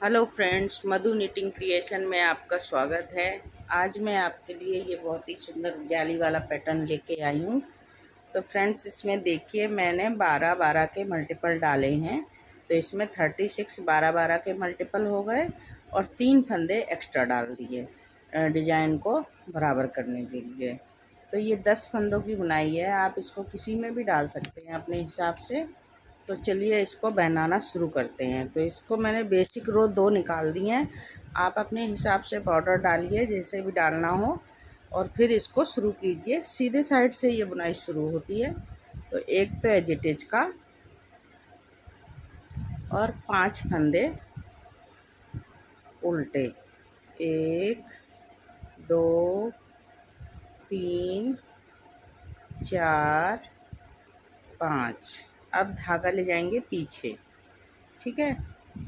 Hello friends, मधु knitting creation में आपका स्वागत है। आज मैं आपके लिए ये बहुत ही सुंदर जाली वाला पैटर्न लेके आई हूँ। तो फ्रेंड्स, इसमें देखिए मैंने 12-12 के मल्टीपल डाले हैं। तो इसमें 36 12-12 के मल्टीपल हो गए और 3 फंदे एक्स्ट्रा डाल दिए डिजाइन को बराबर करने के लिए। तो ये 10 फंदों की बुनाई है। आप इसको किसी में भी डाल सकते हैं अपने हिसाब से। तो चलिए इसको बनाना शुरू करते हैं। तो इसको मैंने बेसिक रो 2 निकाल दी हैं। आप अपने हिसाब से बॉर्डर डालिए जैसे भी डालना हो और फिर इसको शुरू कीजिए। सीधे साइड से ये बुनाई शुरू होती है। तो एक तो एजिटेज का और 5 फंदे उल्टे, 1 2 3 4 5। अब धागा ले जाएंगे पीछे, ठीक है।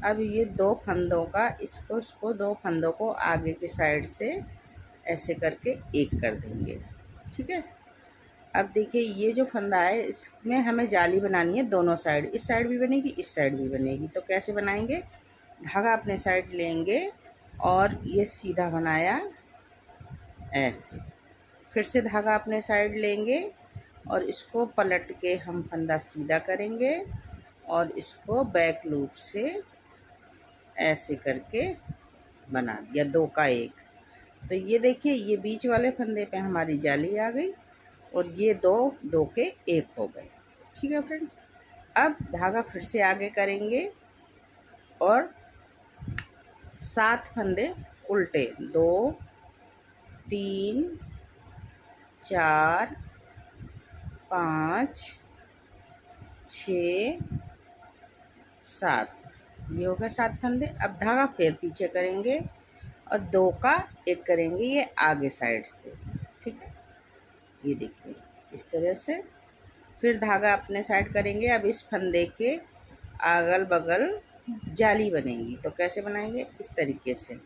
अब ये 2 फंदों का इसको 2 फंदों को आगे की साइड से ऐसे करके एक कर देंगे, ठीक है। अब देखिए ये जो फंदा है इसमें हमें जाली बनानी है दोनों साइड। इस साइड भी बनेगी, इस साइड भी बनेगी। तो कैसे बनाएंगे? धागा अपने साइड लेंगे और ये सीधा बनाया ऐसे। फिर से धागा अपने साइड लेंगे और इसको पलट के हम फंदा सीधा करेंगे और इसको बैक लूप से ऐसे करके बना दिया 2 का 1। तो ये देखिए ये बीच वाले फंदे पे हमारी जाली आ गई और ये 2 2 के 1 हो गए, ठीक है फ्रेंड्स। अब धागा फिर से आगे करेंगे और 7 फंदे उल्टे, 2 3 4 5 6 7। ये हो गए 7 फंदे। अब धागा फिर पीछे करेंगे और 2 का 1 करेंगे ये आगे साइड से, ठीक है। ये देखिए इस तरह से। फिर धागा अपने साइड करेंगे। अब इस फंदे के अगल बगल जाली बनेगी। तो कैसे बनाएंगे? इस तरीके से।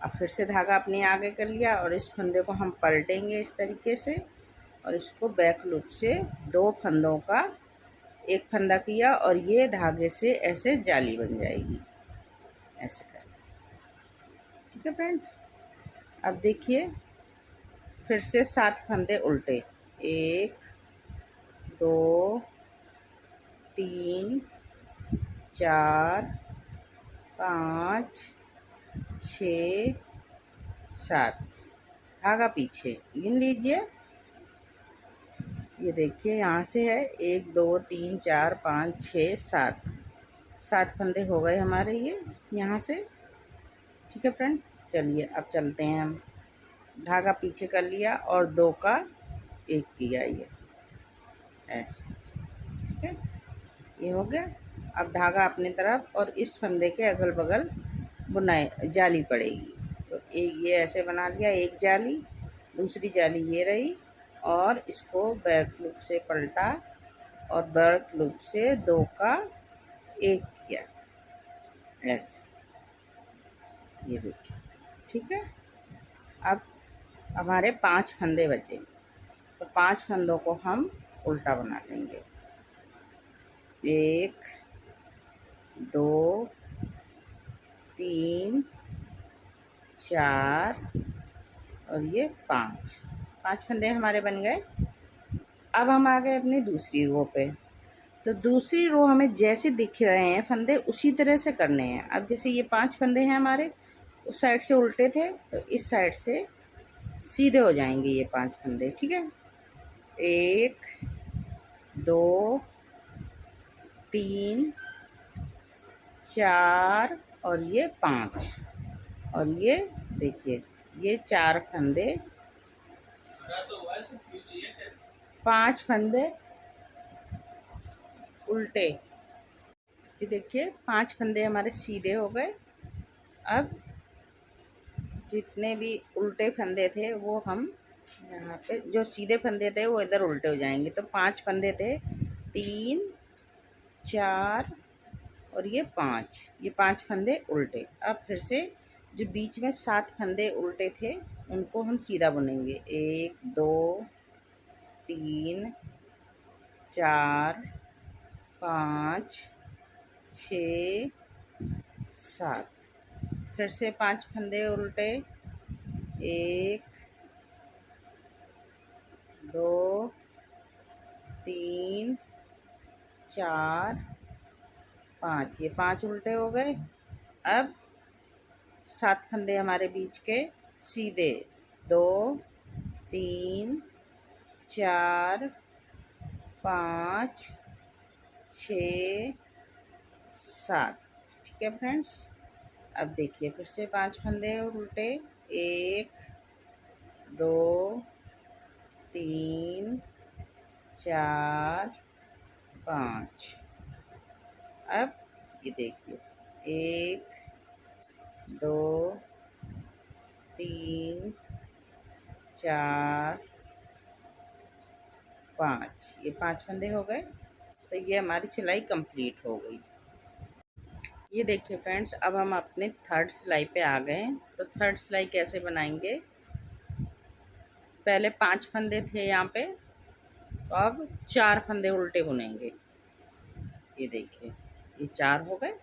अब फिर से धागा अपने आगे कर लिया और इस फंदे को हम पलटेंगे इस तरीके से और इसको बैक लूप से 2 फंदों का 1 फंदा किया और ये धागे से ऐसे जाली बन जाएगी ऐसे करके, ठीक है फ्रेंड्स। अब देखिए फिर से 7 फंदे उल्टे, 1 2 3 4 5 6 7। धागा पीछे गिन लीजिए। ये देखिए यहाँ से है 1 2 3 4 5 6 7। 7 फंदे हो गए हमारे ये यहाँ से, ठीक है फ्रेंड्स। चलिए अब चलते हैं हम। धागा पीछे कर लिया और 2 का 1 किया ये ऐसे, ठीक है। ये हो गया। अब धागा अपनी तरफ और इस फंदे के अगल बगल बुनाई जाली पड़ेगी। तो एक ये ऐसे बना लिया, एक जाली, दूसरी जाली ये रही और इसको बैक लूप से पलटा और बैक लूप से 2 का 1 किया ऐसे। ये देखिए, ठीक है। अब हमारे 5 फंदे बचे। तो 5 फंदों को हम उल्टा बना लेंगे, 1 2 3 4 और ये 5 फंदे हमारे बन गए। अब हम आ गए अपनी दूसरी रो पे। तो दूसरी रो हमें जैसे दिख रहे हैं फंदे उसी तरह से करने हैं। अब जैसे ये 5 फंदे हैं हमारे, उस साइड से उल्टे थे तो इस साइड से सीधे हो जाएंगे ये 5 फंदे, ठीक है। 1 2 3 4 और ये 5 और ये देखिए ये 4 फंदे, 5 फंदे उल्टे। ये देखिए 5 फंदे हमारे सीधे हो गए। अब जितने भी उल्टे फंदे थे वो हम यहाँ पे, जो सीधे फंदे थे वो इधर उल्टे हो जाएंगे। तो 5 फंदे थे, 3 4 और ये 5, ये 5 फंदे उल्टे। अब फिर से जो बीच में 7 फंदे उल्टे थे उनको हम सीधा बुनेंगे, 1 2 3 4 5 6 7। फिर से 5 फंदे उल्टे, 1 2 3 4 5, ये 5 उल्टे हो गए। अब 7 फंदे हमारे बीच के सीधे, 2 3 4 5 6 7। ठीक है फ्रेंड्स। अब देखिए फिर से 5 फंदे उल्टे, 1 2 3 4 5। अब ये देखिए 1 2 3 4 5, ये 5 फंदे हो गए। तो ये हमारी सिलाई कंप्लीट हो गई। ये देखिए फ्रेंड्स, अब हम अपने थर्ड सिलाई पे आ गए हैं। तो थर्ड सिलाई कैसे बनाएंगे, पहले 5 फंदे थे यहाँ पे, तो अब 4 फंदे उल्टे बुनेंगे। ये देखिए ये 4 हो गए।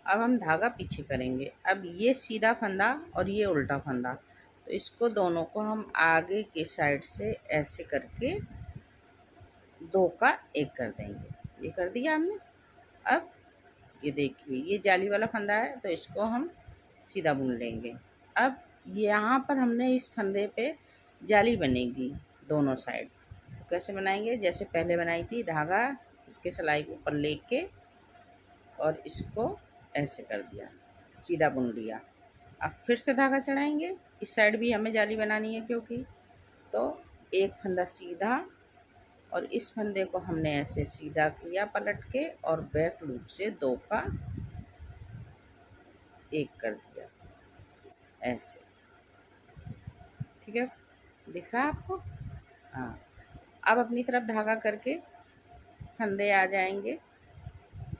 अब हम धागा पीछे करेंगे। अब ये सीधा फंदा और ये उल्टा फंदा, तो इसको दोनों को हम आगे के साइड से ऐसे करके 2 का 1 कर देंगे। ये कर दिया हमने। अब ये देखिए ये जाली वाला फंदा है, तो इसको हम सीधा बुन लेंगे। अब यहाँ पर हमने इस फंदे पे जाली बनेगी दोनों साइड। तो कैसे बनाएंगे, जैसे पहले बनाई थी, धागा इसके सिलाई के ऊपर लेके और इसको ऐसे कर दिया, सीधा बुन लिया। अब फिर से धागा चढ़ाएंगे, इस साइड भी हमें जाली बनानी है क्योंकि, तो एक फंदा सीधा और इस फंदे को हमने ऐसे सीधा किया पलट के और बैक लूप से 2 का 1 कर दिया ऐसे। ठीक है, दिख रहा है आपको? हाँ। अब अपनी तरफ धागा करके फंदे आ जाएंगे,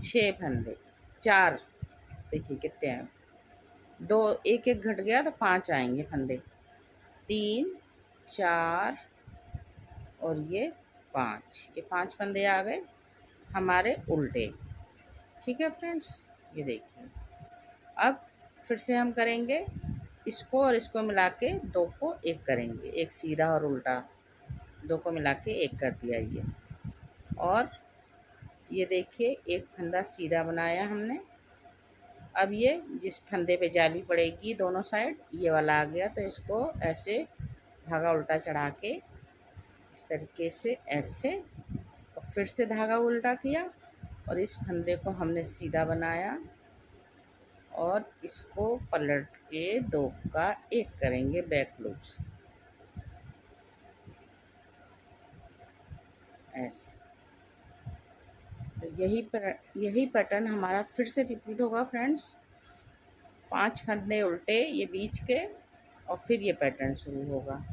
6 फंदे, 4 देखिए कितने हैं, 2 1 1 घट गया तो 5 आएंगे फंदे, 3 4 और ये 5, ये 5 फंदे आ गए हमारे उल्टे। ठीक है फ्रेंड्स, ये देखिए। अब फिर से हम करेंगे इसको और इसको मिला के 2 को 1 करेंगे, एक सीधा और उल्टा, 2 को मिला के 1 कर दिया ये। और ये देखिए एक फंदा सीधा बनाया हमने। अब ये जिस फंदे पे जाली पड़ेगी दोनों साइड, ये वाला आ गया, तो इसको ऐसे धागा उल्टा चढ़ा के इस तरीके से ऐसे, और फिर से धागा उल्टा किया और इस फंदे को हमने सीधा बनाया और इसको पलट के 2 का 1 करेंगे बैक लूप से ऐसे। तो यही पैटर्न हमारा फिर से रिपीट होगा फ्रेंड्स। 5 फंदे उल्टे ये बीच के और फिर ये पैटर्न शुरू होगा।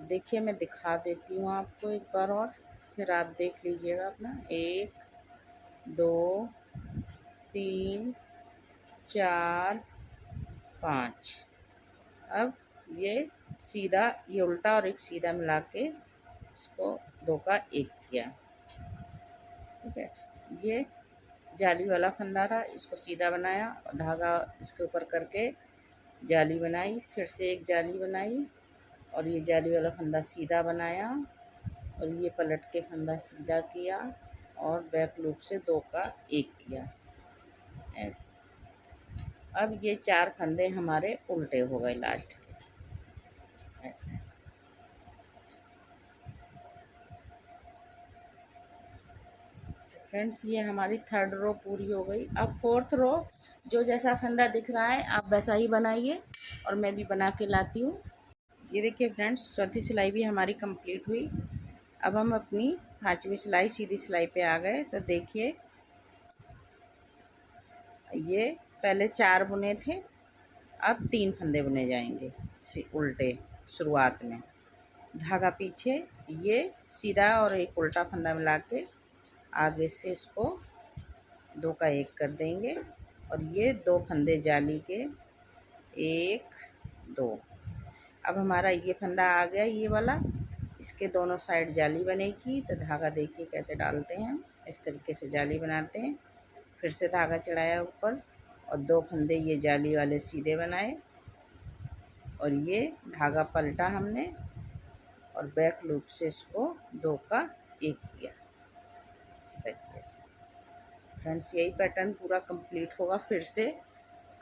देखिए मैं दिखा देती हूँ आपको एक बार और, फिर आप देख लीजिएगा अपना। 1 2 3 4 5। अब ये सीधा, ये उल्टा और एक सीधा मिला के इसको 2 का 1 किया। ठीक है, ये जाली वाला फंदा था, इसको सीधा बनाया और धागा इसके ऊपर करके जाली बनाई, फिर से एक जाली बनाई और ये जाली वाला फंदा सीधा बनाया और ये पलट के फंदा सीधा किया और बैक लूप से 2 का 1 किया ऐसे। अब ये 4 फंदे हमारे उल्टे हो गए लास्ट के ऐसे। फ्रेंड्स ये हमारी थर्ड रो पूरी हो गई। अब फोर्थ रो, जो जैसा फंदा दिख रहा है आप वैसा ही बनाइए और मैं भी बना के लाती हूँ। ये देखिए फ्रेंड्स, चौथी सिलाई भी हमारी कंप्लीट हुई। अब हम अपनी 5वीं सिलाई सीधी सिलाई पे आ गए। तो देखिए ये पहले 4 बुने थे, अब 3 फंदे बुने जाएंगे उल्टे शुरुआत में। धागा पीछे, ये सीधा और एक उल्टा फंदा मिला के आगे से इसको 2 का 1 कर देंगे और ये 2 फंदे जाली के, 1 2। अब हमारा ये फंदा आ गया ये वाला, इसके दोनों साइड जाली बनेगी। तो धागा देखिए कैसे डालते हैं, इस तरीके से जाली बनाते हैं। फिर से धागा चढ़ाया ऊपर और 2 फंदे ये जाली वाले सीधे बनाए और ये धागा पलटा हमने और बैक लूप से इसको 2 का 1 किया इस तरीके से। फ्रेंड्स यही पैटर्न पूरा कंप्लीट होगा फिर से।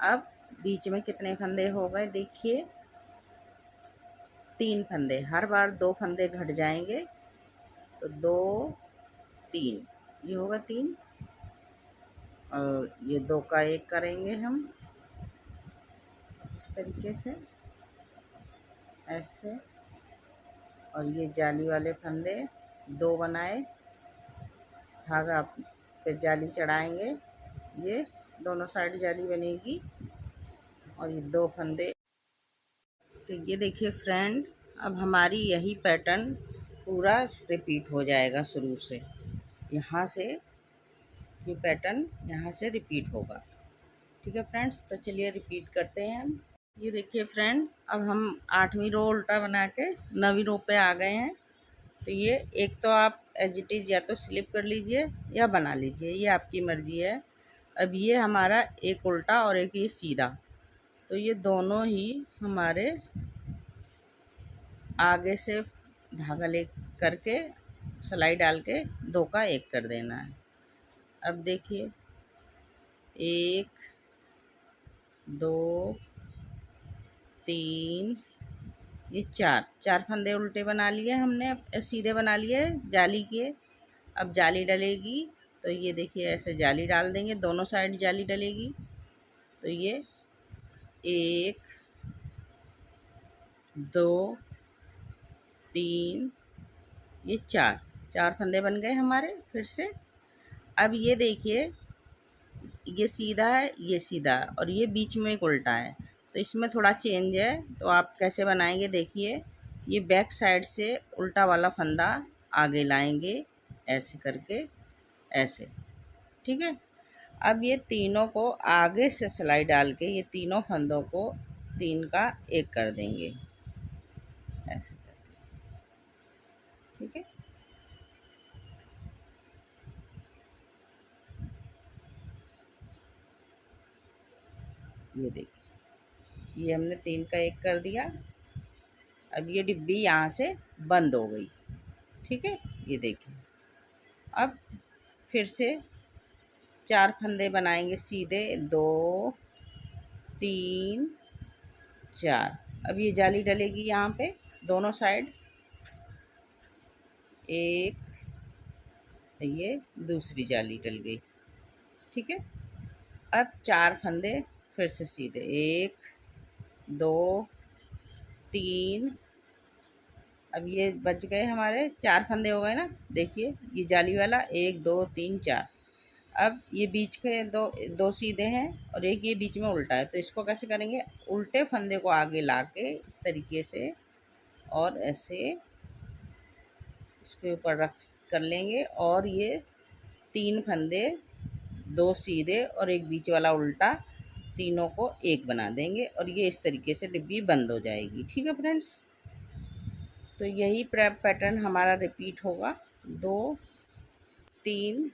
अब बीच में कितने फंदे हो गए देखिए, 3 फंदे। हर बार 2 फंदे घट जाएंगे तो 2 3 ये होगा 3 और ये 2 का 1 करेंगे हम इस तरीके से ऐसे। और ये जाली वाले फंदे 2 बनाए, धागा पे जाली चढ़ाएंगे, ये दोनों साइड जाली बनेगी और ये 2 फंदे। तो ये देखिए फ्रेंड, अब हमारी यही पैटर्न पूरा रिपीट हो जाएगा शुरू से। यहाँ से ये पैटर्न यहाँ से रिपीट होगा। ठीक है फ्रेंड्स, तो चलिए रिपीट करते हैं हम। ये देखिए फ्रेंड, अब हम 8वीं रो उल्टा बना के 9वीं रो पे आ गए हैं। तो ये एक तो आप एज इट इज़ या तो स्लिप कर लीजिए या बना लीजिए, ये आपकी मर्ज़ी है। अब ये हमारा एक उल्टा और एक ये सीधा, तो ये दोनों ही हमारे आगे से धागा ले करके सिलाई डाल के 2 का 1 कर देना है। अब देखिए 1 2 3 ये 4 फंदे उल्टे बना लिए हमने, सीधे बना लिए जाली के। अब जाली डलेगी तो ये देखिए ऐसे जाली डाल देंगे, दोनों साइड जाली डलेगी। तो ये 1 2 3 ये 4 फंदे बन गए हमारे फिर से। अब ये देखिए ये सीधा है, ये सीधा और ये बीच में एक उल्टा है, तो इसमें थोड़ा चेंज है। तो आप कैसे बनाएंगे देखिए, ये बैक साइड से उल्टा वाला फंदा आगे लाएंगे ऐसे करके ऐसे। ठीक है, अब ये तीनों को आगे से सिलाई डाल के ये तीनों फंदों को 3 का 1 कर देंगे ऐसे करके। ठीक है, ये देखिए ये हमने 3 का 1 कर दिया। अब ये डिब्बी यहाँ से बंद हो गई। ठीक है, ये देखिए अब फिर से 4 फंदे बनाएंगे सीधे, 2 3 4। अब ये जाली डलेगी यहाँ पे दोनों साइड, एक ये दूसरी जाली डल गई। ठीक है, अब 4 फंदे फिर से सीधे, 1 2 3। अब ये बच गए हमारे 4 फंदे हो गए ना, देखिए ये जाली वाला 1 2 3 4। अब ये बीच के दो सीधे हैं और एक ये बीच में उल्टा है, तो इसको कैसे करेंगे, उल्टे फंदे को आगे ला के इस तरीके से और ऐसे इसके ऊपर रख कर लेंगे और ये 3 फंदे 2 सीधे और एक बीच वाला उल्टा, तीनों को 1 बना देंगे और ये इस तरीके से डिब्बी बंद हो जाएगी। ठीक है फ्रेंड्स, तो यही पैटर्न हमारा रिपीट होगा। 2 3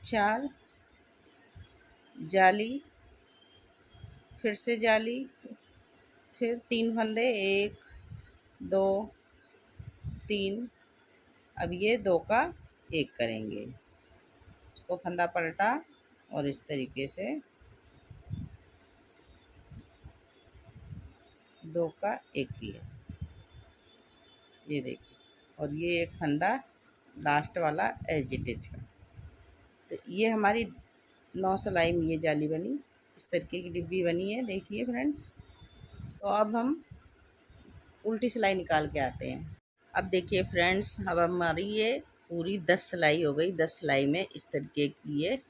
4 जाली, फिर से जाली, फिर 3 फंदे 1 2 3। अब ये 2 का 1 करेंगे, इसको फंदा पलटा और इस तरीके से 2 का 1 किया, ये देखिए। और ये एक फंदा लास्ट वाला एज इट इज का। तो ये हमारी 9 सिलाई में ये जाली बनी, इस तरीके की डिब्बी बनी है देखिए फ्रेंड्स। तो अब हम उल्टी सिलाई निकाल के आते हैं। अब देखिए फ्रेंड्स, अब हमारी ये पूरी 10 सिलाई हो गई। 10 सिलाई में इस तरीके की ये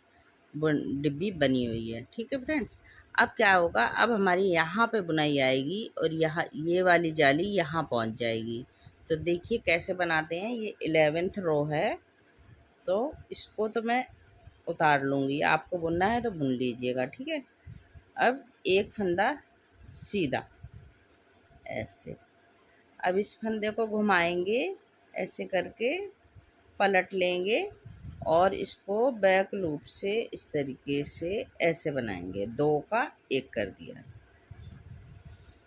डिब्बी बनी हुई है। ठीक है फ्रेंड्स, अब क्या होगा, अब हमारी यहाँ पे बुनाई आएगी और यहाँ ये वाली जाली यहाँ पहुँच जाएगी। तो देखिए कैसे बनाते हैं, ये 11th रो है, तो इसको तो मैं उतार लूँगी, आपको बुनना है तो बुन लीजिएगा। ठीक है, अब एक फंदा सीधा ऐसे, अब इस फंदे को घुमाएंगे ऐसे करके, पलट लेंगे और इसको बैक लूप से इस तरीके से ऐसे बनाएंगे, 2 का 1 कर दिया।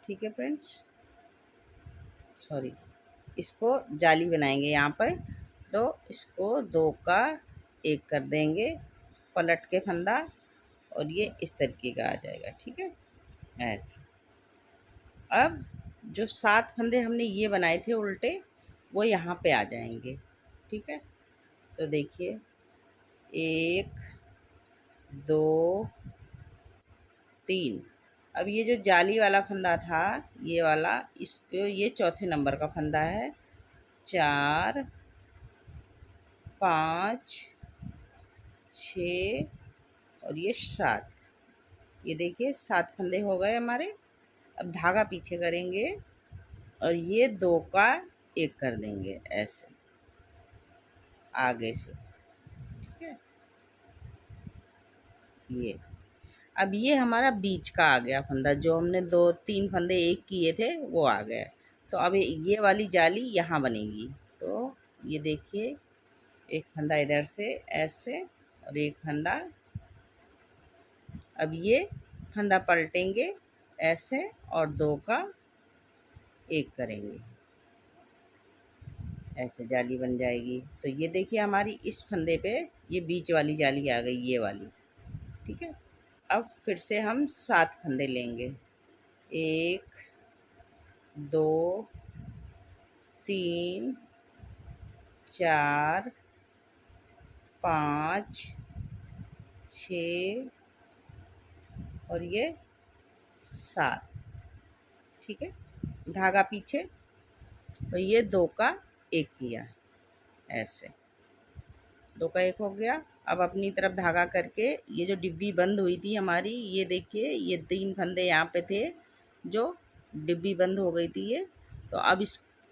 ठीक है फ्रेंड्स, सॉरी, इसको जाली बनाएंगे यहाँ पर, तो इसको 2 का 1 कर देंगे, पलट के फंदा, और ये इस तरीके का आ जाएगा। ठीक है, ऐसे। अब जो 7 फंदे हमने ये बनाए थे उल्टे, वो यहाँ पे आ जाएंगे। ठीक है, तो देखिए 1 2 3। अब ये जो जाली वाला फंदा था, ये वाला, इसको ये चौथे नंबर का फंदा है। 4 5 6 और ये 7। ये देखिए 7 फंदे हो गए हमारे। अब धागा पीछे करेंगे और ये 2 का 1 कर देंगे ऐसे आगे से। ठीक है, ये अब ये हमारा बीच का आ गया फंदा, जो हमने 2-3 फंदे एक किए थे वो आ गया। तो अब ये वाली जाली यहाँ बनेगी। तो ये देखिए, एक फंदा इधर से ऐसे और एक फंदा, अब ये फंदा पलटेंगे ऐसे और 2 का 1 करेंगे, ऐसे जाली बन जाएगी। तो ये देखिए हमारी इस फंदे पे ये बीच वाली जाली आ गई, ये वाली। ठीक है, अब फिर से हम 7 फंदे लेंगे। 1 2 3 4 5 6 और ये 7। ठीक है, धागा पीछे, तो ये 2 का 1 किया ऐसे, 2 का 1 हो गया। अब अपनी तरफ धागा करके ये जो डिब्बी बंद हुई थी हमारी, ये देखिए ये 3 फंदे यहाँ पे थे जो डिब्बी बंद हो गई थी ये। तो अब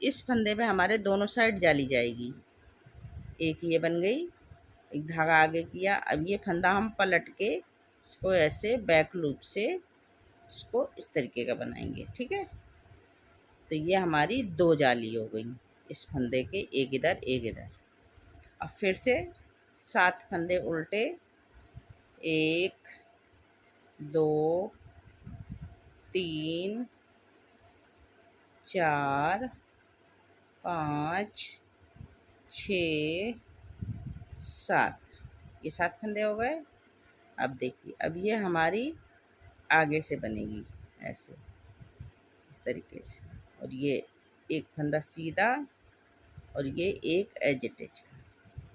इस फंदे पे हमारे दोनों साइड जाली जाएगी। एक ये बन गई, एक धागा आगे किया। अब ये फंदा हम पलट के इसको ऐसे बैक लूप से इसको इस तरीके का बनाएंगे। ठीक है, तो ये हमारी 2 जाली हो गई इस फंदे के, एक इधर एक इधर। अब फिर से 7 फंदे उल्टे, 1 2 3 4 5 6 7। ये 7 फंदे हो गए। अब देखिए, अब ये हमारी आगे से बनेगी ऐसे, इस तरीके से, और ये एक फंदा सीधा और ये एक एज अटैच का।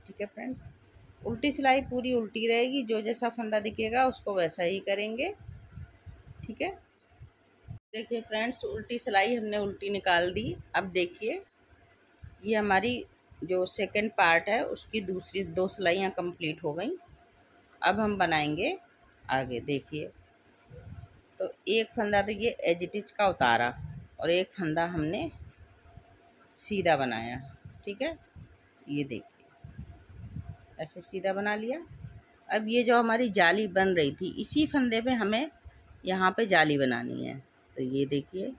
ठीक है फ्रेंड्स, उल्टी सिलाई पूरी उल्टी रहेगी, जो जैसा फंदा दिखेगा उसको वैसा ही करेंगे। ठीक है, देखिए फ्रेंड्स, उल्टी सिलाई हमने उल्टी निकाल दी। अब देखिए ये हमारी जो सेकंड पार्ट है उसकी दूसरी 2 सिलाइयाँ कंप्लीट हो गई। अब हम बनाएंगे आगे। देखिए, तो एक फंदा तो ये एजिटिच का उतारा और एक फंदा हमने सीधा बनाया। ठीक है, ये देखिए ऐसे सीधा बना लिया। अब ये जो हमारी जाली बन रही थी, इसी फंदे पे हमें यहाँ पे जाली बनानी है। तो ये देखिए,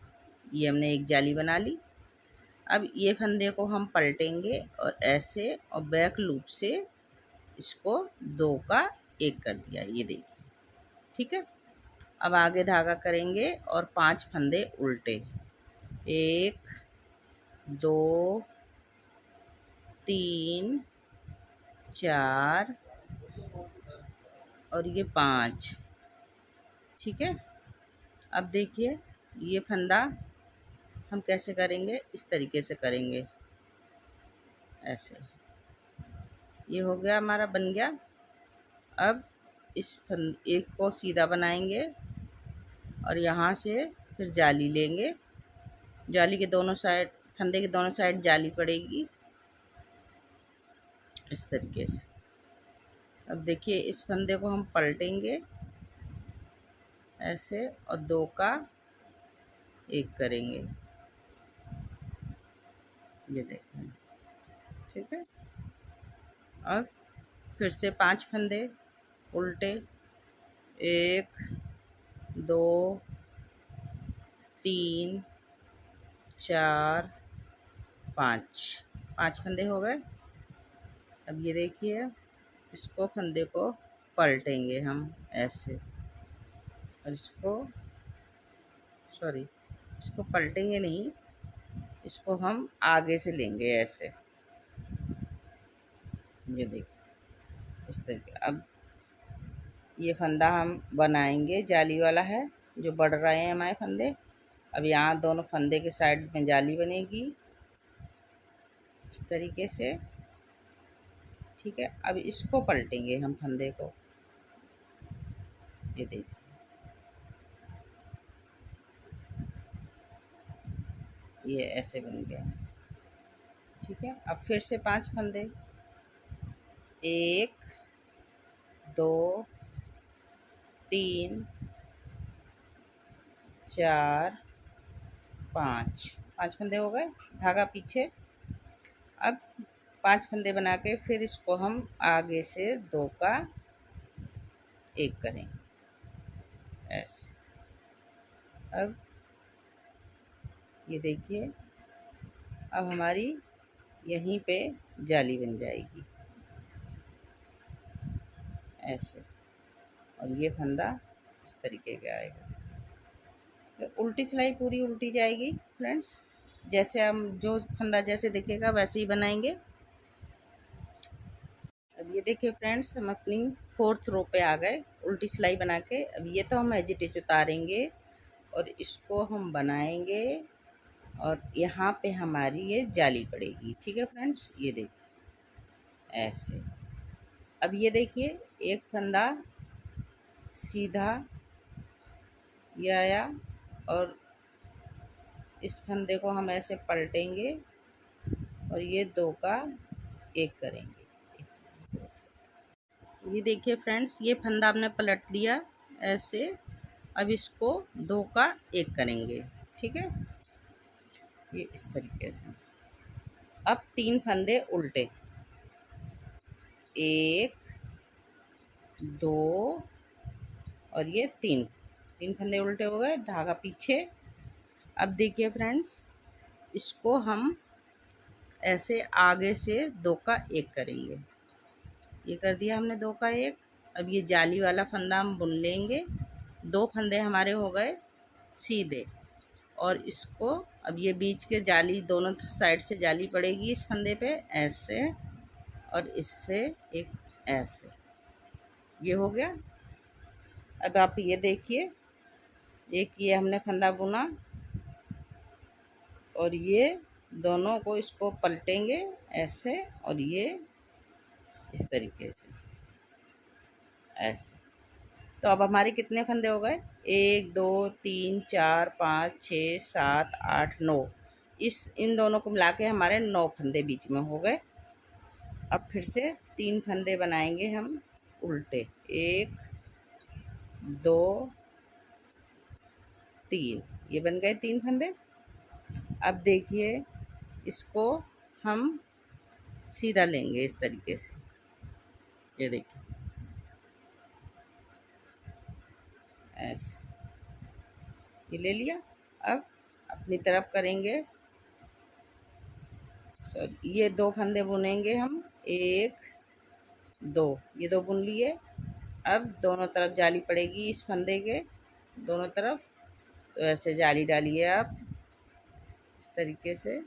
ये हमने एक जाली बना ली। अब ये फंदे को हम पलटेंगे और ऐसे और बैक लूप से इसको 2 का 1 कर दिया, ये देखिए। ठीक है, अब आगे धागा करेंगे और 5 फंदे उल्टे, 1 2 3 4 और ये 5। ठीक है, अब देखिए ये फंदा हम कैसे करेंगे, इस तरीके से करेंगे ऐसे। ये हो गया हमारा, बन गया। अब इस एक को सीधा बनाएंगे और यहाँ से फिर जाली लेंगे, जाली के दोनों साइड, फंदे के दोनों साइड जाली पड़ेगी इस तरीके से। अब देखिए इस फंदे को हम पलटेंगे ऐसे और 2 का 1 करेंगे, ये देखें। ठीक है, अब फिर से 5 फंदे उल्टे, 1 2 3 4 5 5 फंदे हो गए। अब ये देखिए इसको फंदे को पलटेंगे हम ऐसे, और इसको पलटेंगे नहीं, इसको हम आगे से लेंगे ऐसे। ये देखिए इस तरीके। अब ये फंदा हम बनाएंगे, जाली वाला है जो बढ़ रहे हैं हमारे फंदे। अब यहाँ दोनों फंदे के साइड में जाली बनेगी इस तरीके से, ठीक है। अब इसको पलटेंगे हम फंदे को, ये देखिए ये ऐसे बन गया, ठीक है। अब फिर से 5 फंदे, 1 2 3 4 5 फंदे हो गए, धागा पीछे। अब 5 फंदे बना के फिर इसको हम आगे से 2 का 1 करेंगे ऐसे। अब ये देखिए, अब हमारी यहीं पे जाली बन जाएगी ऐसे, और ये फंदा इस तरीके का आएगा। तो उल्टी सिलाई पूरी उल्टी जाएगी फ्रेंड्स, जैसे हम जो फंदा जैसे दिखेगा वैसे ही बनाएंगे। अब ये देखिए फ्रेंड्स, हम अपनी 4th रो पे आ गए उल्टी सिलाई बना के। अब ये तो हम एज इट इज उतारेंगे और इसको हम बनाएंगे, और यहाँ पे हमारी ये जाली पड़ेगी, ठीक है फ्रेंड्स। ये देखिए ऐसे। अब ये देखिए एक फंदा सीधा ये आया, और इस फंदे को हम ऐसे पलटेंगे और ये 2 का 1 करेंगे। ये देखिए फ्रेंड्स, ये फंदा हमने पलट दिया ऐसे। अब इसको 2 का 1 करेंगे, ठीक है, ये इस तरीके से। अब 3 फंदे उल्टे, 1 2 और ये 3 फंदे उल्टे हो गए, धागा पीछे। अब देखिए फ्रेंड्स, इसको हम ऐसे आगे से 2 का 1 करेंगे, ये कर दिया हमने 2 का 1। अब ये जाली वाला फंदा हम बुन लेंगे, 2 फंदे हमारे हो गए सीधे, और इसको अब ये बीच के जाली दोनों साइड से जाली पड़ेगी इस फंदे पे ऐसे, और इससे एक ऐसे, ये हो गया। अब आप ये देखिए, एक ये हमने फंदा बुना, और ये दोनों को इसको पलटेंगे ऐसे, और ये इस तरीके से ऐसे। तो अब हमारे कितने फंदे हो गए, 1 2 3 4 5 6 7 8 9, इन दोनों को मिला के हमारे 9 फंदे बीच में हो गए। अब फिर से 3 फंदे बनाएंगे हम उल्टे, 1 2 3, ये बन गए 3 फंदे। अब देखिए इसको हम सीधा लेंगे इस तरीके से, ये देखिए ऐसे, ये ले लिया। अब अपनी तरफ करेंगे, सॉरी, ये 2 फंदे बुनेंगे हम, 1 2, ये 2 बुन लिए। अब दोनों तरफ जाली पड़ेगी इस फंदे के दोनों तरफ, तो ऐसे जाली डालिए आप इस तरीके से,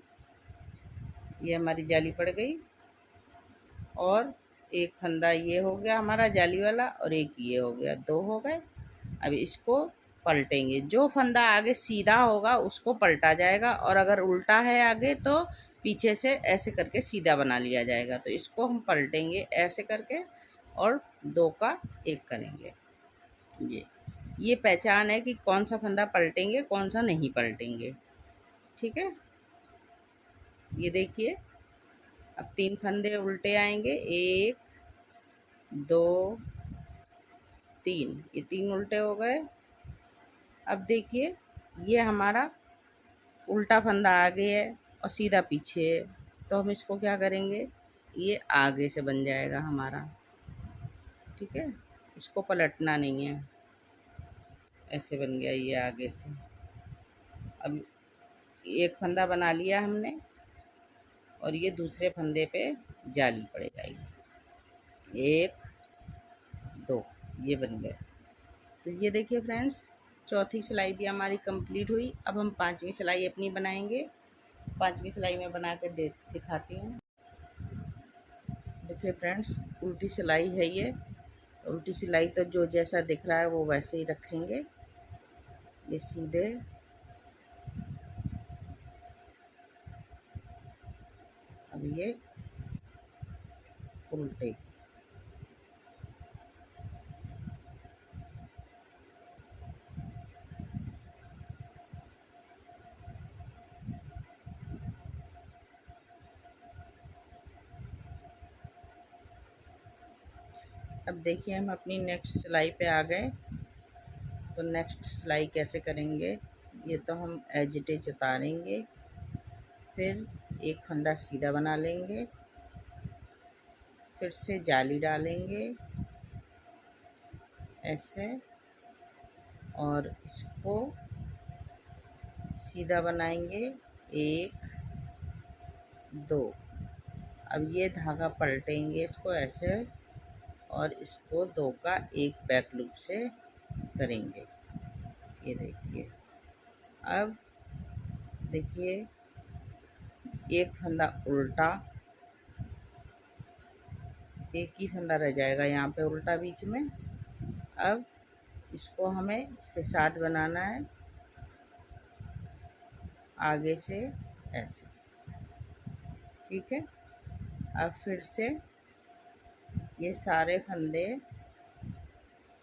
ये हमारी जाली पड़ गई। और एक फंदा ये हो गया हमारा जाली वाला, और एक ये हो गया, 2 हो गए। अब इसको पलटेंगे, जो फंदा आगे सीधा होगा उसको पलटा जाएगा, और अगर उल्टा है आगे तो पीछे से ऐसे करके सीधा बना लिया जाएगा। तो इसको हम पलटेंगे ऐसे करके, और 2 का 1 करेंगे। ये पहचान है कि कौन सा फंदा पलटेंगे कौन सा नहीं पलटेंगे, ठीक है। ये देखिए, अब 3 फंदे उल्टे आएंगे, 1 2 3, ये 3 उल्टे हो गए। अब देखिए ये हमारा उल्टा फंदा आगे है और सीधा पीछे है, तो हम इसको क्या करेंगे, ये आगे से बन जाएगा हमारा, ठीक है, इसको पलटना नहीं है, ऐसे बन गया ये आगे से। अब एक फंदा बना लिया हमने, और ये दूसरे फंदे पे जाली पड़ जाएगी, एक, दो, ये बन गए। तो ये देखिए फ्रेंड्स, चौथी सिलाई भी हमारी कंप्लीट हुई। अब हम पांचवी सिलाई अपनी बनाएंगे। पांचवी सिलाई में बना कर दिखाती हूँ। देखिए फ्रेंड्स, उल्टी सिलाई है ये। उल्टी सिलाई तो जो जैसा दिख रहा है वो वैसे ही रखेंगे। ये सीधे, अब ये उल्टे। अब देखिए हम अपनी नेक्स्ट सिलाई पे आ गए। तो नेक्स्ट सिलाई कैसे करेंगे, ये तो हम एज इट इज उतारेंगे। फिर एक फंदा सीधा बना लेंगे, फिर से जाली डालेंगे ऐसे, और इसको सीधा बनाएंगे, एक, दो। अब ये धागा पलटेंगे इसको ऐसे, और इसको दो का एक बैक लूप से करेंगे। ये देखिए, अब देखिए एक फंदा उल्टा, एक ही फंदा रह जाएगा यहाँ पे उल्टा बीच में। अब इसको हमें इसके साथ बनाना है, आगे से ऐसे, ठीक है। अब फिर से ये सारे फंदे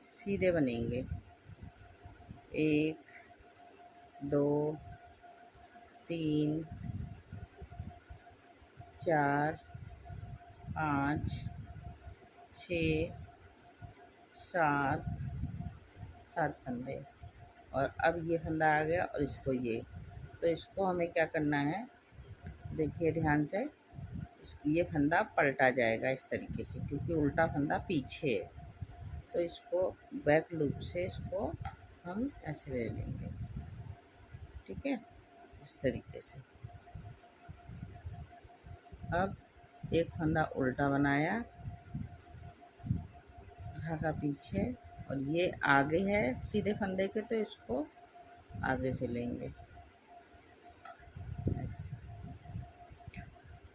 सीधे बनेंगे, एक, दो, तीन, चार, पाँच, छः, सात, सात फंदे। और अब ये फंदा आ गया और इसको ये, तो इसको हमें क्या करना है, देखिए ध्यान से, ये फंदा पलटा जाएगा इस तरीके से, क्योंकि उल्टा फंदा पीछे है। तो इसको बैक लूप से इसको हम ऐसे ले लेंगे, ठीक है, इस तरीके से। अब एक फंदा उल्टा बनाया, धागा पीछे, और ये आगे है सीधे फंदे के, तो इसको आगे से लेंगे ऐसे।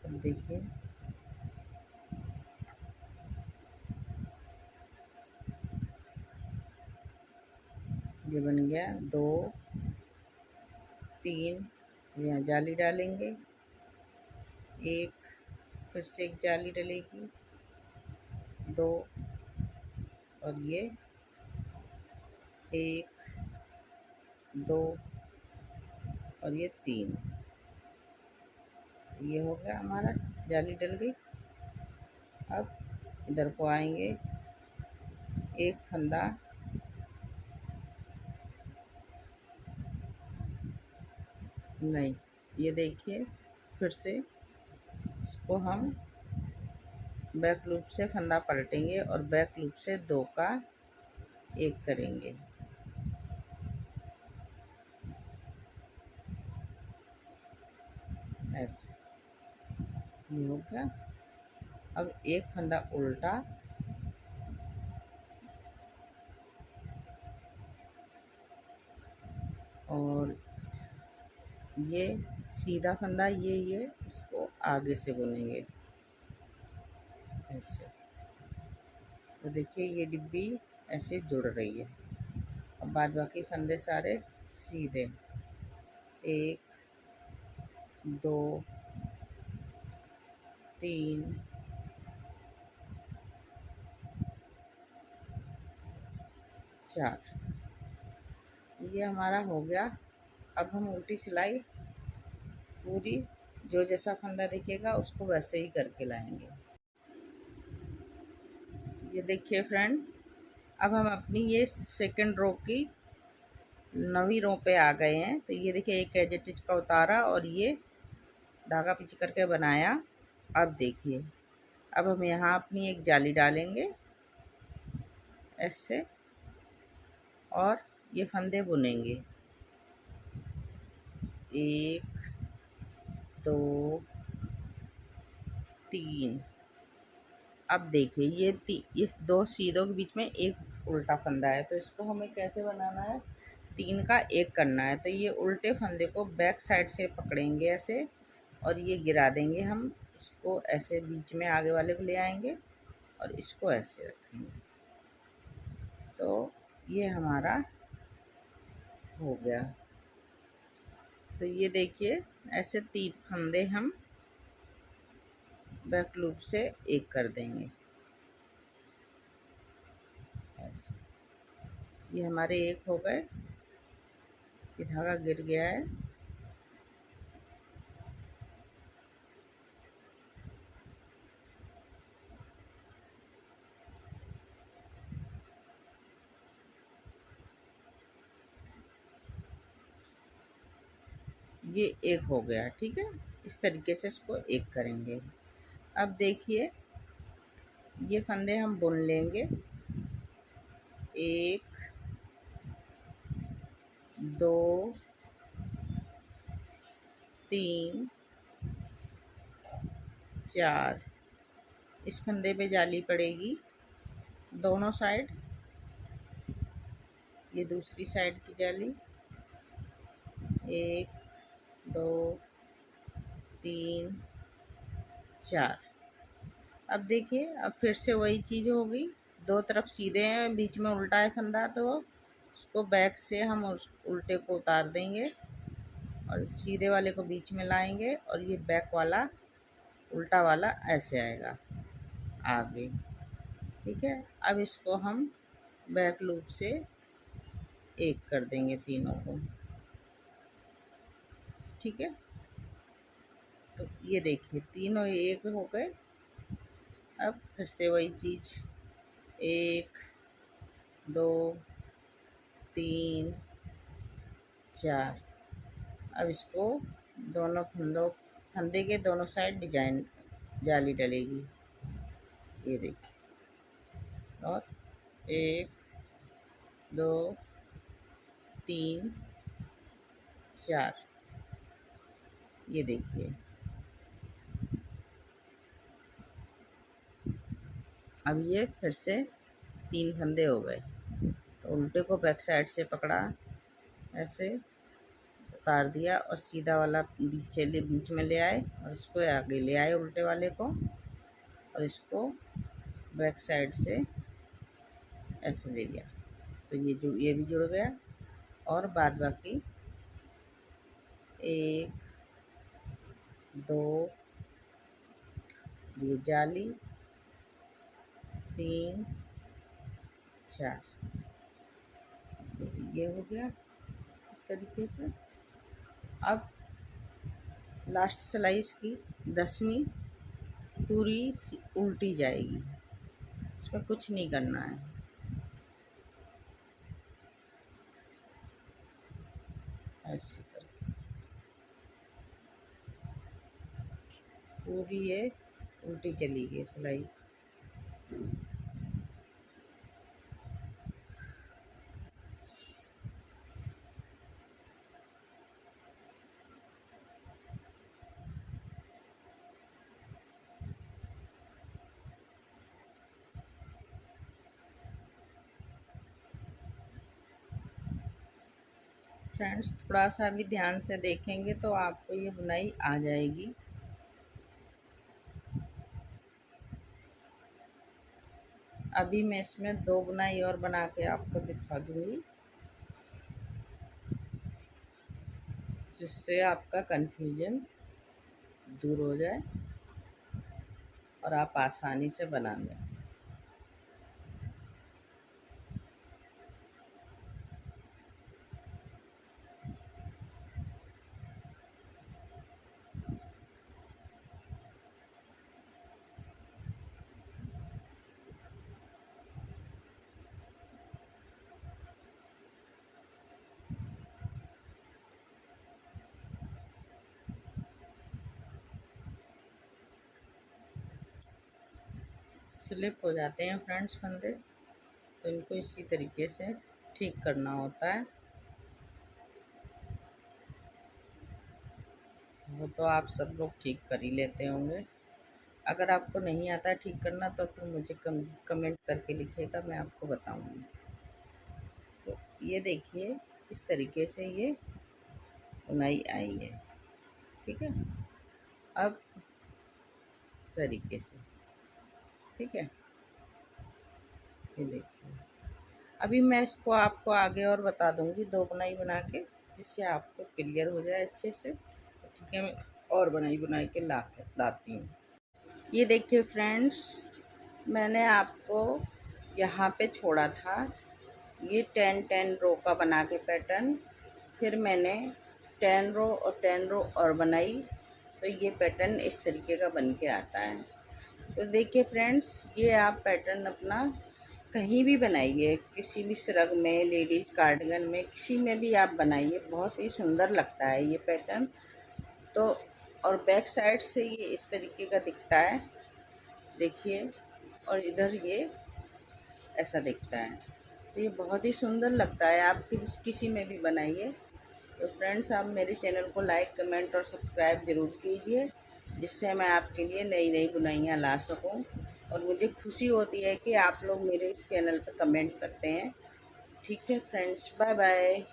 अब देखिए, ये बन गया, दो, तीन, यहाँ जाली डालेंगे, एक, फिर से एक जाली डलेगी, दो, और ये एक, दो, और ये तीन। ये हो गया हमारा, जाली डल गई। अब इधर को आएंगे, एक फंदा नहीं, ये देखिए फिर से इसको हम बैक लूप से फंदा पलटेंगे और बैक लूप से दो का एक करेंगे ऐसे। ये हो गया। अब एक फंदा उल्टा, और ये सीधा फंदा, ये इसको आगे से बुनेंगे ऐसे। तो देखिए ये डिब्बी ऐसे जुड़ रही है। अब बाद बाकी फंदे सारे सीधे, एक, दो, तीन, चार, ये हमारा हो गया। अब हम उल्टी सिलाई पूरी, जो जैसा फंदा दिखेगा उसको वैसे ही करके लाएंगे। ये देखिए फ्रेंड, अब हम अपनी ये सेकंड रो की 9वीं रो पे आ गए हैं। तो ये देखिए, एक एज इट इज का उतारा और ये धागा पीछे करके बनाया। अब देखिए, अब हम यहाँ अपनी एक जाली डालेंगे ऐसे, और ये फंदे बुनेंगे, एक, दो, तीन। अब देखिए इस दो सीधों के बीच में एक उल्टा फंदा है, तो इसको हमें कैसे बनाना है, 3 का 1 करना है। तो ये उल्टे फंदे को बैक साइड से पकड़ेंगे ऐसे, और ये गिरा देंगे हम, इसको ऐसे बीच में आगे वाले को ले आएंगे और इसको ऐसे रखेंगे। तो ये हमारा हो गया। तो ये देखिए ऐसे 3 फंदे हम बैक लूप से एक कर देंगे ऐसे। ये हमारे एक हो गए, ये धागा गिर गया है। ये एक हो गया, ठीक है। इस तरीके से इसको एक करेंगे। अब देखिए ये फंदे हम बुन लेंगे, 1 2 3 4। इस फंदे पे जाली पड़ेगी दोनों साइड, ये दूसरी साइड की जाली, 1 2 3 4। अब देखिए अब फिर से वही चीज़ होगी, दो तरफ सीधे हैं, बीच में उल्टा है फंदा, तो उसको बैक से हम उस उल्टे को उतार देंगे और सीधे वाले को बीच में लाएंगे, और ये बैक वाला उल्टा वाला ऐसे आएगा आगे, ठीक है। अब इसको हम बैक लूप से एक कर देंगे तीनों को, ठीक है। तो ये देखिए तीनों एक हो गए। अब फिर से वही चीज़, 1 2 3 4। अब इसको दोनों फंदे के दोनों साइड डिजाइन जाली डलेगी, ये देखिए, और 1 2 3 4, ये देखिए। अब ये फिर से 3 फंदे हो गए। तो उल्टे को बैक साइड से पकड़ा, ऐसे उतार दिया और सीधा वाला बीच में ले आए और इसको आगे ले आए उल्टे वाले को, और इसको बैक साइड से ऐसे ले गया। तो ये भी जुड़ गया। और बाद बाकी 1 2, ये जाली, 3 4, ये हो गया इस तरीके से। अब लास्ट सिलाई इसकी 10वीं पूरी उल्टी जाएगी, इसमें कुछ नहीं करना है। ऐसे करके पूरी ये उल्टी चली गई सिलाई। फ्रेंड्स थोड़ा सा भी ध्यान से देखेंगे तो आपको ये बुनाई आ जाएगी। अभी मैं इसमें 2 बुनाई और बना के आपको दिखा दूँगी, जिससे आपका कन्फ्यूजन दूर हो जाए और आप आसानी से बना लें। स्लिप हो जाते हैं फ्रेंड्स फंदे, तो इनको इसी तरीके से ठीक करना होता है। वो तो आप सब लोग ठीक कर ही लेते होंगे, अगर आपको नहीं आता ठीक करना तो फिर मुझे कमेंट करके लिखिएगा, मैं आपको बताऊँगी। तो ये देखिए इस तरीके से ये बुनाई आई है, ठीक है। अब इस तरीके से, ठीक है, ये देखिए। अभी मैं इसको आपको आगे और बता दूंगी 2 बुनाई बना के, जिससे आपको क्लियर हो जाए अच्छे से। तो ठीक है, मैं और बुनाई बना के लाती हूँ। ये देखिए फ्रेंड्स, मैंने आपको यहाँ पे छोड़ा था ये 10 रो का बना के पैटर्न, फिर मैंने 10 रो और 10 रो और बनाई, तो ये पैटर्न इस तरीके का बन के आता है। तो देखिए फ्रेंड्स, ये आप पैटर्न अपना कहीं भी बनाइए, किसी भी श्रग में, लेडीज़ कार्डिगन में, किसी में भी आप बनाइए, बहुत ही सुंदर लगता है ये पैटर्न। तो और बैक साइड से ये इस तरीके का दिखता है, देखिए, और इधर ये ऐसा दिखता है। तो ये बहुत ही सुंदर लगता है, आप किसी में भी बनाइए। तो फ्रेंड्स, आप मेरे चैनल को लाइक, कमेंट और सब्सक्राइब ज़रूर कीजिए, जिससे मैं आपके लिए नई नई बुनाइयाँ ला सकूं। और मुझे खुशी होती है कि आप लोग मेरे चैनल पर कमेंट करते हैं। ठीक है फ्रेंड्स, बाय बाय।